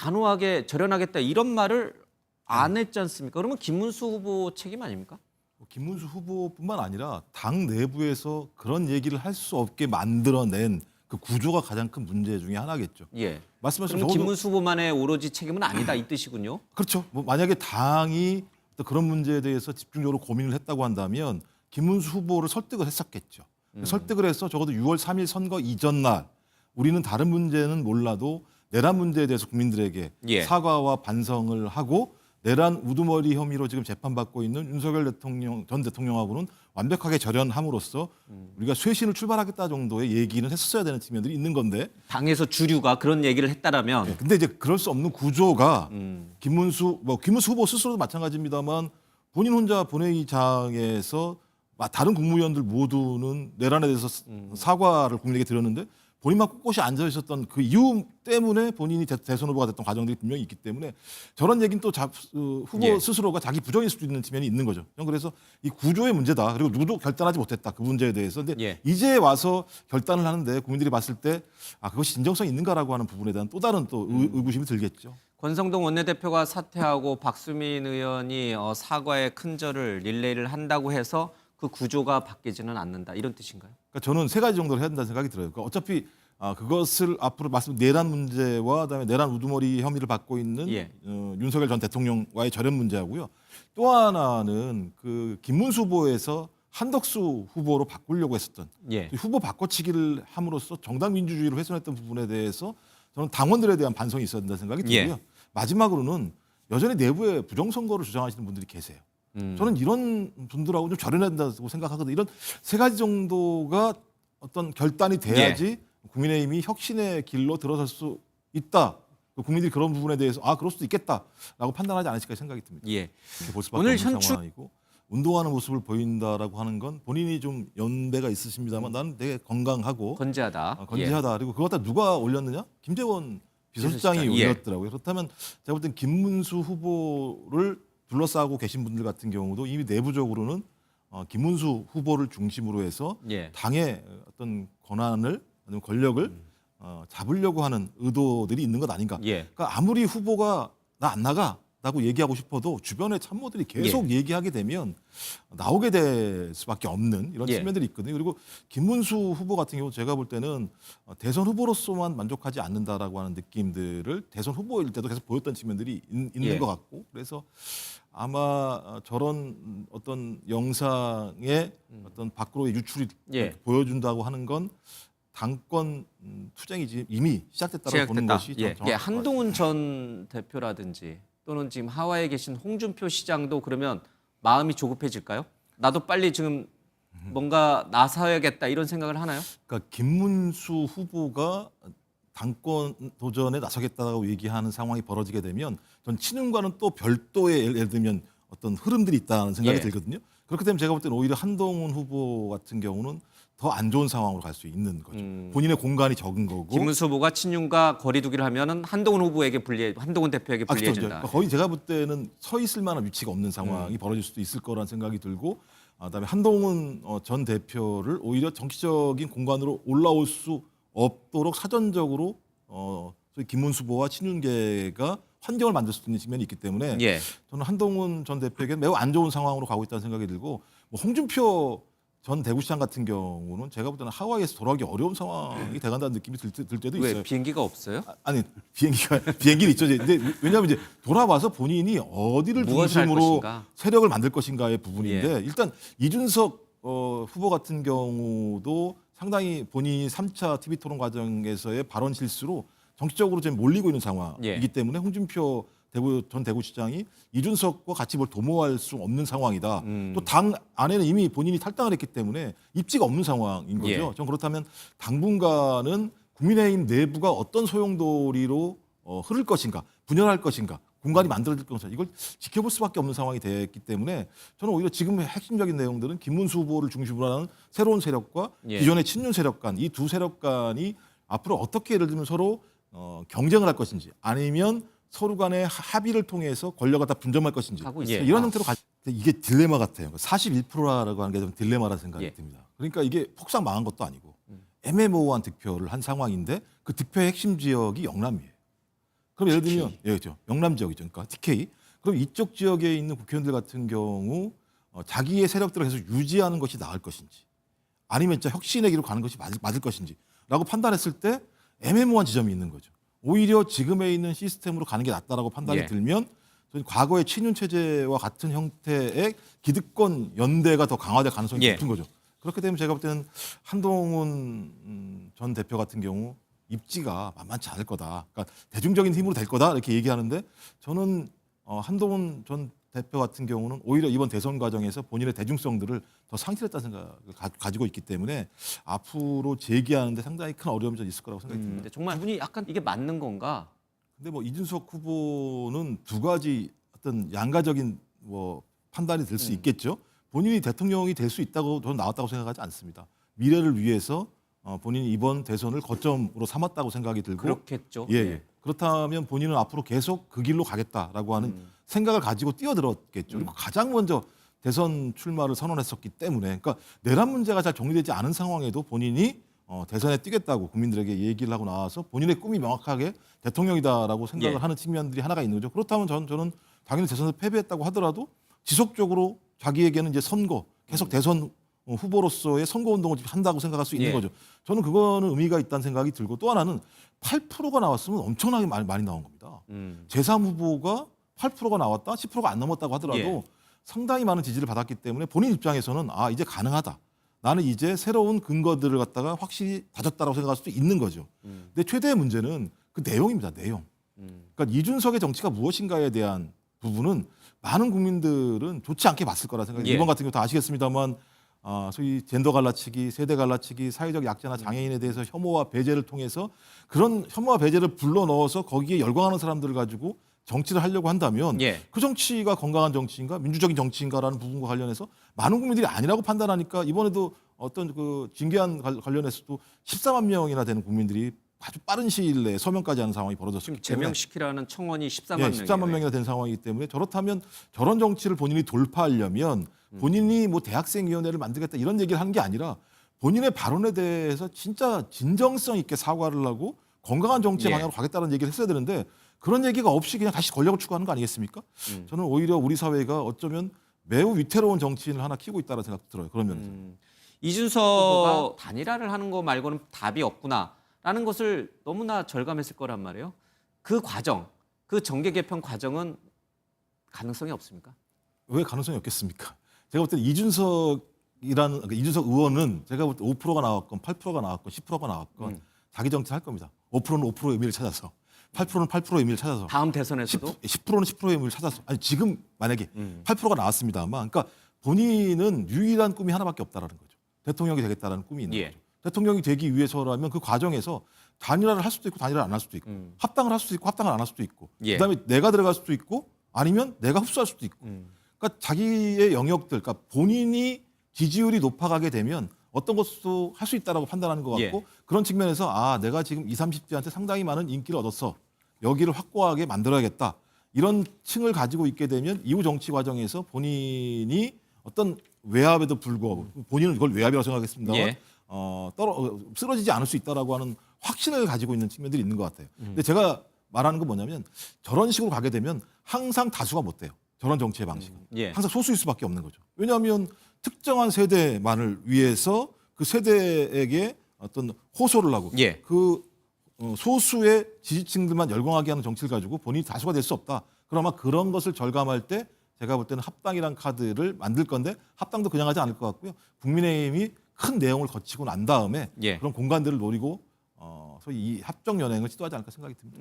단호하게 절연하겠다 이런 말을 안 했지 않습니까? 그러면 김문수 후보 책임 아닙니까? 김문수 후보뿐만 아니라 당 내부에서 그런 얘기를 할 수 없게 만들어낸 그 구조가 가장 큰 문제 중에 하나겠죠. 예. 말씀하신 그럼 김문수 후보만의 오로지 책임은 아니다 이 뜻이군요. 그렇죠. 뭐 만약에 당이 또 그런 문제에 대해서 집중적으로 고민을 했다고 한다면 김문수 후보를 설득을 했었겠죠. 설득을 해서 적어도 6월 3일 선거 이전 날 우리는 다른 문제는 몰라도 내란 문제에 대해서 국민들에게 예. 사과와 반성을 하고 내란 우두머리 혐의로 지금 재판받고 있는 윤석열 전 대통령하고는 완벽하게 절연함으로써 우리가 쇄신을 출발하겠다 정도의 얘기는 했었어야 되는 측면들이 있는 건데 당에서 주류가 그런 얘기를 했다라면 근데 이제 그럴 수 없는 구조가 김문수 후보 스스로도 마찬가지입니다만 본인 혼자 본회의장에서 다른 국무위원들 모두는 내란에 대해서 사과를 국민에게 드렸는데 본인만 꼿꼿이 앉아 있었던 그 이유 때문에 본인이 대선 후보가 됐던 과정들이 분명히 있기 때문에 저런 얘기는 또 후보 예. 스스로가 자기 부정일 수도 있는 측면이 있는 거죠. 저는 그래서 이 구조의 문제다. 그리고 누구도 결단하지 못했다. 그 문제에 대해서. 근데 예. 이제 와서 결단을 하는데 국민들이 봤을 때 그것이 진정성이 있는가라고 하는 부분에 대한 또 다른 또 의구심이 들겠죠. 권성동 원내대표가 사퇴하고 박수민 의원이 사과의 큰절을 릴레이를 한다고 해서 그 구조가 바뀌지는 않는다 이런 뜻인가요? 그러니까 저는 세 가지 정도를 해야 된다는 생각이 들어요. 그러니까 어차피 그것을 앞으로 내란 문제와 그다음에 내란 우두머리 혐의를 받고 있는 예. 윤석열 전 대통령과의 절연 문제하고요. 또 하나는 그 김문수 후보에서 한덕수 후보로 바꾸려고 했었던 예. 후보 바꿔치기를 함으로써 정당 민주주의를 훼손했던 부분에 대해서 저는 당원들에 대한 반성이 있어야 된다는 생각이 들고요. 예. 마지막으로는 여전히 내부에 부정선거를 주장하시는 분들이 계세요. 저는 이런 분들하고 좀 절연해야 된다고 생각하거든요. 이런 세 가지 정도가 어떤 결단이 돼야지 국민의힘이 혁신의 길로 들어설 수 있다. 국민들이 그런 부분에 대해서 그럴 수도 있겠다라고 판단하지 않으실까 생각이 듭니다. 예. 이렇게 볼 수밖에 오늘 없는 상황이고 운동하는 모습을 보인다라고 하는 건 본인이 좀 연배가 있으십니다만 나는 되게 건강하고 건재하다. 건재하다. 그리고 그거 다 누가 올렸느냐? 김재원 비서실장이 비서실장. 예. 올렸더라고요. 그렇다면 제가 볼 땐 김문수 후보를 둘러싸고 계신 분들 같은 경우도 이미 내부적으로는 김문수 후보를 중심으로 해서 예. 당의 어떤 권한을 아니면 권력을 잡으려고 하는 의도들이 있는 것 아닌가. 예. 그러니까 아무리 후보가 나 안 나가라고 얘기하고 싶어도 주변의 참모들이 계속 얘기하게 되면 나오게 될 수밖에 없는 이런 예. 측면들이 있거든요. 그리고 김문수 후보 같은 경우 제가 볼 때는 대선 후보로서만 만족하지 않는다라고 하는 느낌들을 대선 후보일 때도 계속 보였던 측면들이 있는 것 같고 그래서 아마 저런 어떤 영상의 어떤 밖으로의 유출이 보여준다고 하는 건 당권 투쟁이 이미 시작됐다고 보는 것이 예. 정확할 것 한동훈 전 대표라든지 또는 지금 하와이에 계신 홍준표 시장도 그러면 마음이 조급해질까요? 나도 빨리 지금 뭔가 나서야겠다 이런 생각을 하나요? 그러니까 김문수 후보가 당권 도전에 나서겠다고 얘기하는 상황이 벌어지게 되면 전 친윤과는 또 별도의 예를 들면 어떤 흐름들이 있다는 생각이 들거든요. 그렇게 되면 제가 볼 때는 오히려 한동훈 후보 같은 경우는 더 안 좋은 상황으로 갈 수 있는 거죠. 본인의 공간이 적은 거고. 김문수 후보가 친윤과 거리두기를 하면은 한동훈 대표에게 불리해진다. 그러니까 거의 제가 볼 때는 서 있을 만한 위치가 없는 상황이 벌어질 수도 있을 거라는 생각이 들고 그다음에 한동훈 전 대표를 오히려 정치적인 공간으로 올라올 수 없도록 사전적으로 소위 김문수 후보와 친윤계가 환경을 만들 수 있는 측면이 있기 때문에 저는 한동훈 전 대표에게는 매우 안 좋은 상황으로 가고 있다는 생각이 들고 홍준표 전 대구시장 같은 경우는 제가 볼 때는 하와이에서 돌아오기 어려운 상황이 돼간다는 느낌이 들 때도 있어요. 왜 비행기가 없어요? 아니 비행기는 있죠. 근데 왜냐하면 이제 돌아와서 본인이 어디를 중심으로 세력을 만들 것인가의 부분인데 일단 이준석 후보 같은 경우도 상당히 본인이 3차 TV 토론 과정에서의 발언 실수로 정치적으로 지금 몰리고 있는 상황이기 때문에 홍준표 전 대구시장이 이준석과 같이 뭘 도모할 수 없는 상황이다. 또 당 안에는 이미 본인이 탈당을 했기 때문에 입지가 없는 상황인 거죠. 전 그렇다면 당분간은 국민의힘 내부가 어떤 소용돌이로 흐를 것인가, 분열할 것인가, 공간이 만들어질 것인가 이걸 지켜볼 수밖에 없는 상황이 됐기 때문에 저는 오히려 지금의 핵심적인 내용들은 김문수 후보를 중심으로 하는 새로운 세력과 기존의 친윤 세력 간 이 두 세력 간이 앞으로 어떻게 예를 들면 서로 경쟁을 할 것인지 아니면 서로 간의 합의를 통해서 권력을 다 분점할 것인지 이런 형태로 이게 딜레마 같아요. 41%라고 하는 게 좀 딜레마라는 생각이 듭니다. 그러니까 이게 폭삭 망한 것도 아니고 애매모호한 득표를 한 상황인데 그 득표의 핵심 지역이 영남이에요. 그럼 예를 들면 예, 그렇죠. 영남 지역이죠. 그러니까 TK. 그럼 이쪽 지역에 있는 국회의원들 같은 경우 자기의 세력들을 계속 유지하는 것이 나을 것인지 아니면 진짜 혁신의 길로 가는 것이 맞을 것인지라고 판단했을 때 애매모호한 지점이 있는 거죠. 오히려 지금에 있는 시스템으로 가는 게 낫다라고 판단이 예. 들면 저는 과거의 친윤 체제와 같은 형태의 기득권 연대가 더 강화될 가능성이 예. 높은 거죠. 그렇게 되면 제가 볼 때는 한동훈 전 대표 같은 경우 입지가 만만치 않을 거다. 그러니까 대중적인 힘으로 될 거다 이렇게 얘기하는데 저는 한동훈 전 대표 같은 경우는 오히려 이번 대선 과정에서 본인의 대중성들을 더 상실했다는 생각을 가지고 있기 때문에 앞으로 재기하는데 상당히 큰 어려움이 좀 있을 거라고 생각이 듭니다. 근데 정말 분이 약간 이게 맞는 건가? 근데 뭐 이준석 후보는 두 가지 어떤 양가적인 뭐 판단이 될 수 있겠죠. 본인이 대통령이 될 수 있다고 저는 나왔다고 생각하지 않습니다. 미래를 위해서 본인이 이번 대선을 거점으로 삼았다고 생각이 들고 그렇겠죠. 예, 예. 그렇다면 본인은 앞으로 계속 그 길로 가겠다라고 하는 생각을 가지고 뛰어들었겠죠. 그리고 가장 먼저 대선 출마를 선언했었기 때문에 그러니까 내란 문제가 잘 정리되지 않은 상황에도 본인이 대선에 뛰겠다고 국민들에게 얘기를 하고 나와서 본인의 꿈이 명확하게 대통령이다라고 생각을 예. 하는 측면들이 하나가 있는 거죠. 그렇다면 저는 당연히 대선에서 패배했다고 하더라도 지속적으로 자기에게는 이제 선거 계속 대선 후보로서의 선거운동을 한다고 생각할 수 있는 예. 거죠. 저는 그거는 의미가 있다는 생각이 들고 또 하나는 8%가 나왔으면 엄청나게 많이 나온 겁니다. 제3 후보가 8%가 나왔다, 10%가 안 넘었다고 하더라도 예. 상당히 많은 지지를 받았기 때문에 본인 입장에서는 아 이제 가능하다. 나는 이제 새로운 근거들을 갖다가 확실히 다졌다라고 생각할 수도 있는 거죠. 근데 최대의 문제는 그 내용입니다. 내용. 그러니까 이준석의 정치가 무엇인가에 대한 부분은 많은 국민들은 좋지 않게 봤을 거라 생각해요. 예. 이번 같은 경우 다 아시겠습니다만 소위 젠더 갈라치기, 세대 갈라치기, 사회적 약자나 장애인에 대해서 혐오와 배제를 통해서 그런 혐오와 배제를 불러넣어서 거기에 열광하는 사람들을 가지고 정치를 하려고 한다면 예. 그 정치가 건강한 정치인가 민주적인 정치인가라는 부분과 관련해서 많은 국민들이 아니라고 판단하니까 이번에도 어떤 그 징계안 관련해서도 14만 명이나 되는 국민들이 아주 빠른 시일 내에 서명까지 하는 상황이 벌어졌기 지금 때문에 제명시키라는 청원이 14만 예, 명이에요. 14만 명이나 된 상황이기 때문에 저렇다면 저런 정치를 본인이 돌파하려면 본인이 뭐 대학생위원회를 만들겠다 이런 얘기를 하는 게 아니라 본인의 발언에 대해서 진짜 진정성 있게 사과를 하고 건강한 정치의 예. 방향으로 가겠다는 얘기를 했어야 되는데 그런 얘기가 없이 그냥 다시 권력을 추구하는 거 아니겠습니까? 저는 오히려 우리 사회가 어쩌면 매우 위태로운 정치인을 하나 키우고 있다는 생각도 들어요. 그런 면에서. 이준석 단일화를 하는 거 말고는 답이 없구나라는 것을 너무나 절감했을 거란 말이에요. 그 과정, 그 정계 개편 과정은 가능성이 없습니까? 왜 가능성이 없겠습니까? 제가 볼 때는 그러니까 이준석 의원은 제가 볼 때 5%가 나왔건 8%가 나왔건 10%가 나왔건 자기 정치를 할 겁니다. 5%는 5%의 의미를 찾아서 8%는 8%의 의미를 찾아서 다음 대선에서도 10%는 10%의 의미를 찾아서 아니 지금 만약에 8%가 나왔습니다만 그러니까 본인은 유일한 꿈이 하나밖에 없다라는 거죠. 대통령이 되겠다라는 꿈이 있는 예. 거죠. 대통령이 되기 위해서라면 그 과정에서 단일화를 할 수도 있고 단일화를 안 할 수도 있고 합당을 할 수도 있고 합당을 안 할 수도 있고 예. 그다음에 내가 들어갈 수도 있고 아니면 내가 흡수할 수도 있고 그러니까 자기의 영역들 그러니까 본인이 지지율이 높아가게 되면 어떤 것도 할 수 있다라고 판단하는 것 같고 예. 그런 측면에서 아 내가 지금 20, 30대한테 상당히 많은 인기를 얻었어. 여기를 확고하게 만들어야겠다. 이런 층을 가지고 있게 되면 이후 정치 과정에서 본인이 어떤 외압에도 불구하고 본인은 이걸 외압이라고 생각했습니다만 예. 쓰러지지 않을 수 있다라고 하는 확신을 가지고 있는 측면들이 있는 것 같아요. 근데 제가 말하는 건 뭐냐면 저런 식으로 가게 되면 항상 다수가 못 돼요. 저런 정치의 방식은. 예. 항상 소수일 수밖에 없는 거죠. 왜냐하면 특정한 세대만을 위해서 그 세대에게 어떤 호소를 하고 예. 그 소수의 지지층들만 열광하게 하는 정치를 가지고 본인이 다수가 될 수 없다. 그럼 아마 그런 것을 절감할 때 제가 볼 때는 합당이란 카드를 만들 건데 합당도 그냥 하지 않을 것 같고요. 국민의힘이 큰 내용을 거치고 난 다음에 예. 그런 공간들을 노리고 소위 이 합정 연행을 시도하지 않을까 생각이 듭니다.